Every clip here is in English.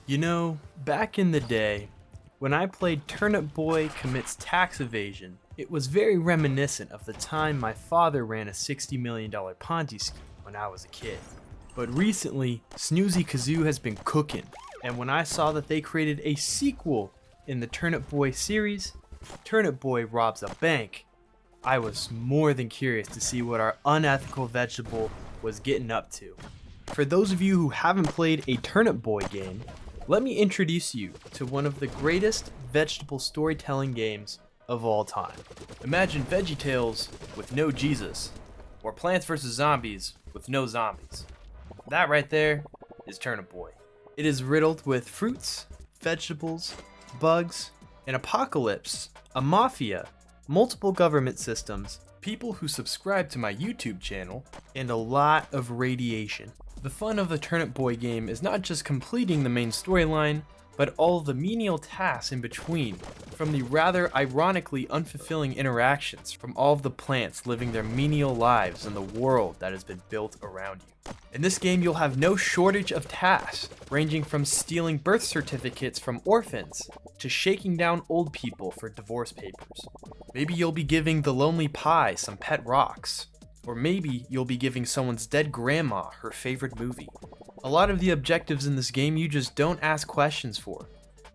You know, back in the day, when I played Turnip Boy Commits Tax Evasion, it was very reminiscent of the time my father ran a $60 million Ponzi scheme when I was a kid. But recently, Snoozy Kazoo has been cooking, and when I saw that they created a sequel in the Turnip Boy series, Turnip Boy Robs a Bank, I was more than curious to see what our unethical vegetable was getting up to. For those of you who haven't played a Turnip Boy game, let me introduce you to one of the greatest vegetable storytelling games of all time. Imagine VeggieTales with no Jesus, or Plants vs. Zombies with no zombies. That right there is Turnip Boy. It is riddled with fruits, vegetables, bugs, an apocalypse, a mafia, multiple government systems, people who subscribe to my YouTube channel, and a lot of radiation. The fun of the Turnip Boy game is not just completing the main storyline, but all the menial tasks in between, from the rather ironically unfulfilling interactions from all of the plants living their menial lives in the world that has been built around you. In this game, you'll have no shortage of tasks, ranging from stealing birth certificates from orphans to shaking down old people for divorce papers. Maybe you'll be giving the lonely pie some pet rocks. Or maybe you'll be giving someone's dead grandma her favorite movie. A lot of the objectives in this game you just don't ask questions for.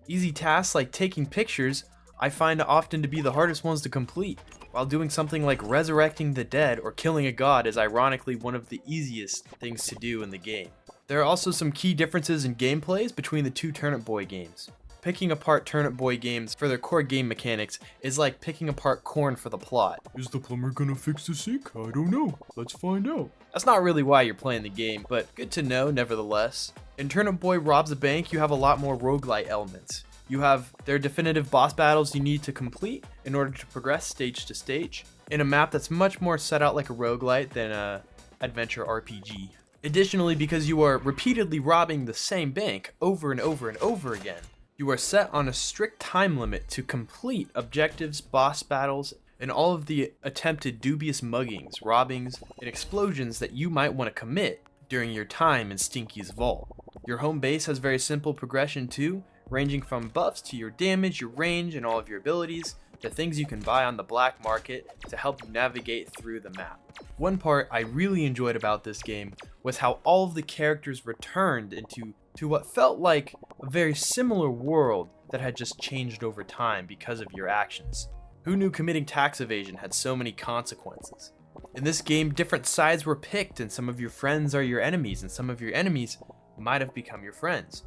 Easy tasks like taking pictures I find often to be the hardest ones to complete, while doing something like resurrecting the dead or killing a god is ironically one of the easiest things to do in the game. There are also some key differences in gameplays between the two Turnip Boy games. Picking apart Turnip Boy games for their core game mechanics is like picking apart corn for the plot. Is the plumber gonna fix the sink? I don't know. Let's find out. That's not really why you're playing the game, but good to know nevertheless. In Turnip Boy Robs a Bank, you have a lot more roguelite elements. You have their definitive boss battles you need to complete in order to progress stage to stage, in a map that's much more set out like a roguelite than a Adventure RPG. Additionally, because you are repeatedly robbing the same bank over and over and over again, you are set on a strict time limit to complete objectives, boss battles, and all of the attempted dubious muggings, robbings, and explosions that you might want to commit during your time in Stinky's vault. Your home base has very simple progression too, ranging from buffs to your damage, your range, and all of your abilities, to things you can buy on the black market to help you navigate through the map. One part I really enjoyed about this game was how all of the characters returned into what felt like a very similar world that had just changed over time because of your actions. Who knew committing tax evasion had so many consequences? In this game, different sides were picked, and some of your friends are your enemies, and some of your enemies might have become your friends.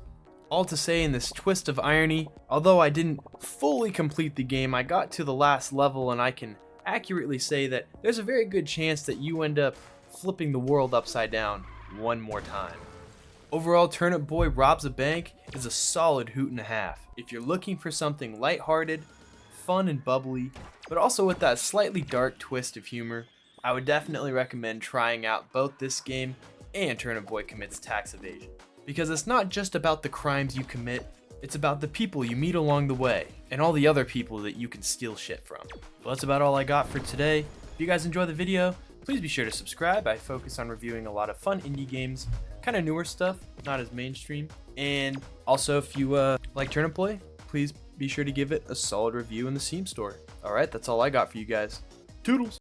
All to say, in this twist of irony, although I didn't fully complete the game, I got to the last level, and I can accurately say that there's a very good chance that you end up flipping the world upside down one more time. Overall, Turnip Boy Robs a Bank is a solid hoot and a half. If you're looking for something lighthearted, fun and bubbly, but also with that slightly dark twist of humor, I would definitely recommend trying out both this game and Turnip Boy Commits Tax Evasion. Because it's not just about the crimes you commit, it's about the people you meet along the way, and all the other people that you can steal shit from. Well, that's about all I got for today. If you guys enjoyed the video, please be sure to subscribe. I focus on reviewing a lot of fun indie games, kind of newer stuff, not as mainstream. And also, if you like Turnip Boy, please be sure to give it a solid review in the Steam store. Alright, that's all I got for you guys. Toodles!